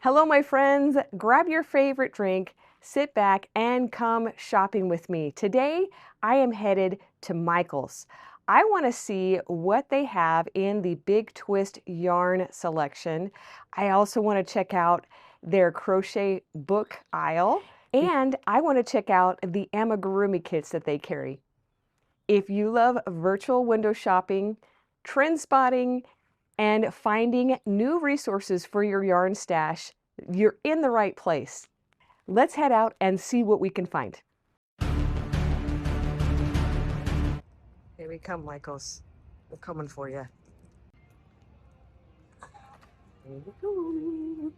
Hello, my friends. Grab your favorite drink, sit back, and come shopping with me. Today, I am headed to Michael's. I want to see what they have in the Big Twist yarn selection. I also want to check out their crochet book aisle, and I want to check out the Amigurumi kits that they carry. If you love virtual window shopping, trend spotting, and finding new resources for your yarn stash, you're in the right place. Let's head out and see what we can find. Here we come, Michaels. We're coming for you. Here we go.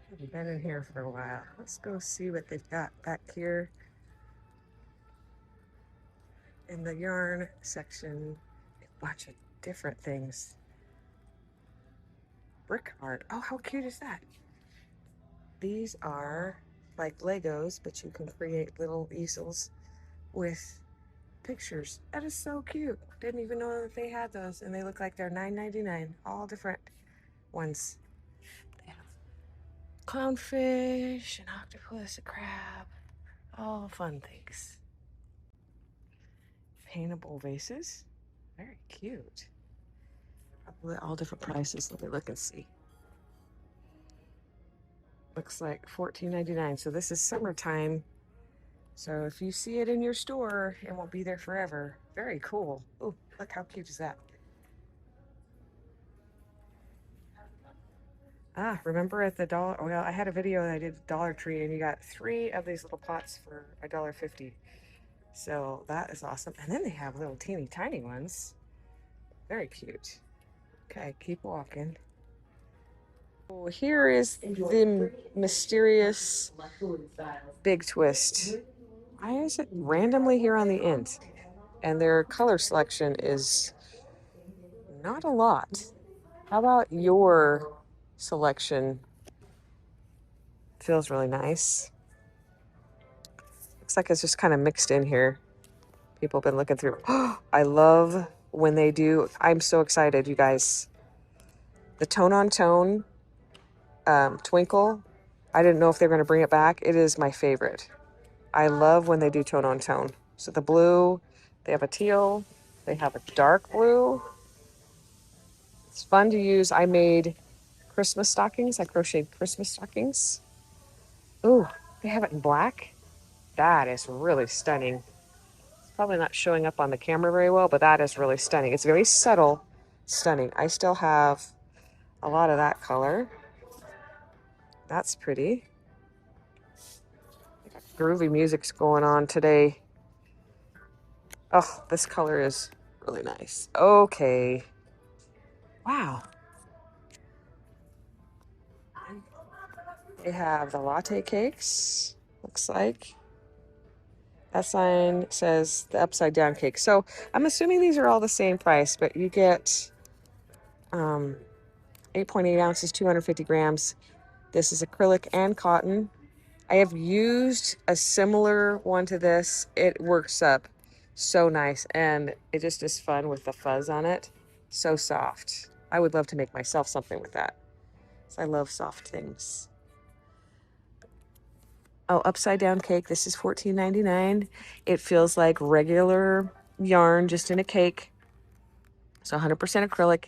Haven't been in here for a while. Let's go see what they've got back here in the yarn section. A bunch of different things. Brick art. Oh, how cute is that? These are like Legos, but you can create little easels with pictures. That is so cute. Didn't even know that they had those, and they look like they're $9.99. All different ones. They have clownfish, an octopus, a crab, all fun things. Paintable vases. Very cute. Probably all different prices. Let me look and see. Looks like $14.99. So this is summertime. So if you see it in your store, it won't be there forever. Very cool. Oh, look how cute is that? Ah, remember at the dollar, well, I had a video that I did Dollar Tree, and you got 3 of these little pots for $1.50. So that is awesome. And then they have little teeny tiny ones. Very cute. Okay, keep walking. Oh, here is the mysterious Big Twist. Why is it randomly here on the end? And their color selection is not a lot. How about your selection? Feels really nice. Looks like it's just kind of mixed in here. People have been looking through. I love when they do. I'm so excited, you guys. The tone on tone twinkle. I didn't know if they were going to bring it back. It is my favorite. I love when they do tone on tone. So the blue, they have a teal, they have a dark blue. It's fun to use. I made Christmas stockings. I crocheted Christmas stockings. Ooh, they have it in black. That is really stunning. It's probably not showing up on the camera very well, but that is really stunning. It's very subtle, stunning. I still have a lot of that color. That's pretty. Groovy music's going on today. Oh, this color is really nice. Okay. Wow. They have the latte cakes, looks like. That sign says the upside down cake. So I'm assuming these are all the same price, but you get 8.8 ounces, 250 grams. This is acrylic and cotton. I have used a similar one to this. It works up so nice, and it just is fun with the fuzz on it. So soft. I would love to make myself something with that. So I love soft things. Oh, upside down cake. This is $14.99. It feels like regular yarn, just in a cake. So 100% acrylic,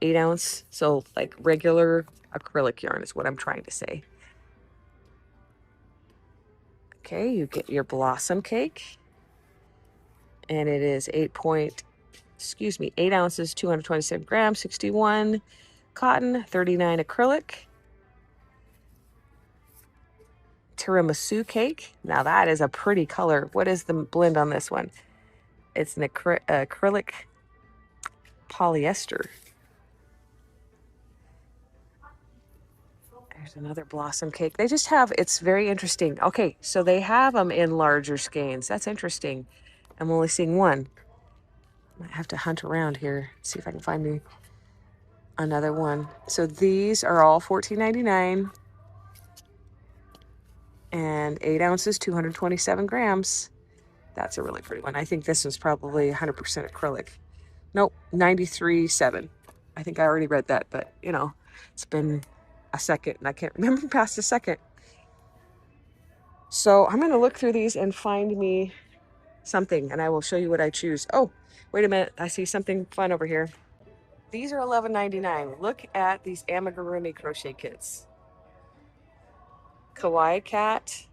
8 ounce. So like regular acrylic yarn is what I'm trying to say. Okay, you get your blossom cake. And it is 8 ounces, 227 grams, 61 cotton, 39 acrylic. Tiramisu cake. Now that is a pretty color. What is the blend on this one? It's an acrylic polyester. There's another blossom cake. They just have, it's very interesting. Okay, so they have them in larger skeins. That's interesting. I'm only seeing one. Might have to hunt around here, see if I can find another one. So these are all $14.99. And 8 ounces, 227 grams. That's a really pretty one. I think this was probably 100% acrylic. Nope, 93.7. I think I already read that, but you know, It's been a second and I can't remember past a second. So I'm going to look through these and find me something, and I will show you what I choose. Oh, wait a minute. I see something fun over here. These are $11.99. Look at these Amigurumi crochet kits. Kawaii cat,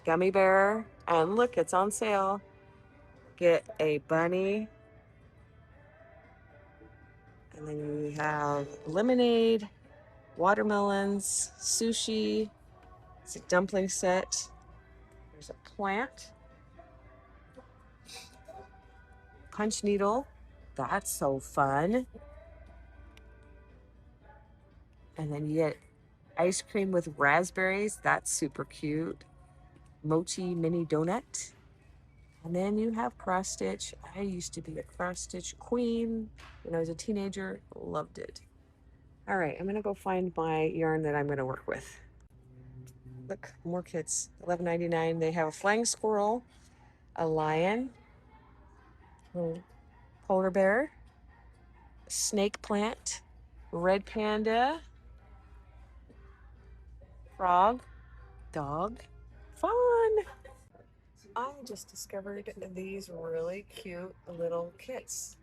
gummy bear, and look, it's on sale. Get a bunny. And then we have lemonade, watermelons, sushi. It's a dumpling set. There's a plant. Punch needle. That's so fun. And then you get ice cream with raspberries. That's super cute. Mochi mini donut. And then you have cross stitch. I used to be a cross stitch queen when I was a teenager. Loved it. All right, I'm gonna go find my yarn that I'm gonna work with. Look, more kits. $11.99. They have a flying squirrel, a lion, a polar bear, snake plant, red panda, frog, dog. Fun! I just discovered these really cute little kits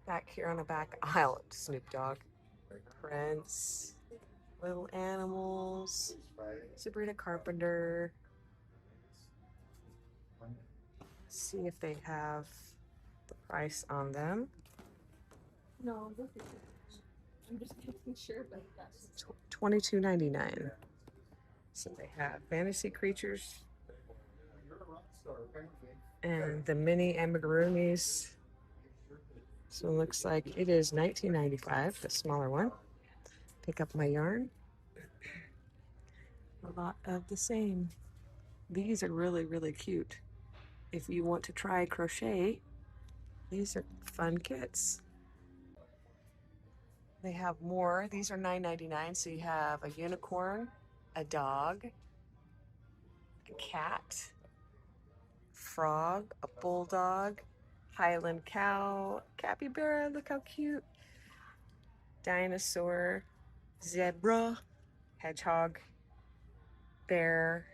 back here on the back aisle. Snoop Dogg, Prince, little animals, Sabrina Carpenter. See if they have the price on them. No, I'm just making sure, but that's $22.99. So they have fantasy creatures and the mini amigurumis. So it looks like it is $19.95, the smaller one. Pick up my yarn. A lot of the same. These are really, really cute. If you want to try crochet, these are fun kits. They have more. These are $9.99. So you have a unicorn, a dog, a cat, frog, a bulldog, Highland cow, capybara, look how cute, dinosaur, zebra, hedgehog, bear,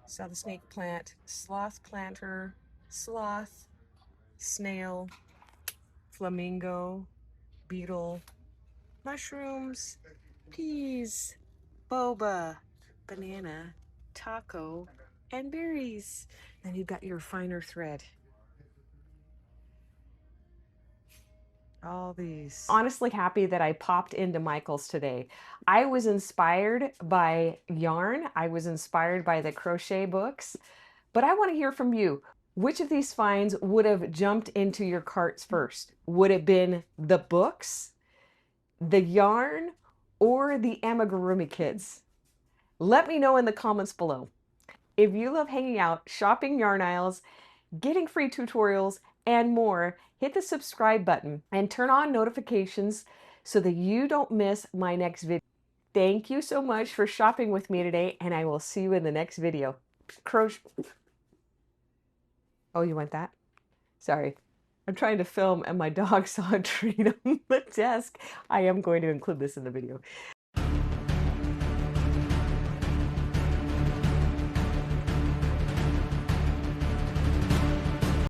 saw the snake plant, sloth planter, sloth, snail, flamingo, beetle, mushrooms, peas, boba, banana, taco, and berries. Then you've got your finer thread. All these. Honestly happy that I popped into Michael's today. I was inspired by yarn. I was inspired by the crochet books, but I want to hear from you. Which of these finds would have jumped into your carts first? Would it have been the books, the yarn, or the amigurumi kits? Let me know in the comments below. If you love hanging out, shopping yarn aisles, getting free tutorials, and more, hit the subscribe button and turn on notifications so that you don't miss my next video. Thank you so much for shopping with me today, and I will see you in the next video. Crochet. Oh, you want that? Sorry. I'm trying to film and my dog saw a treat on the desk. I am going to include this in the video.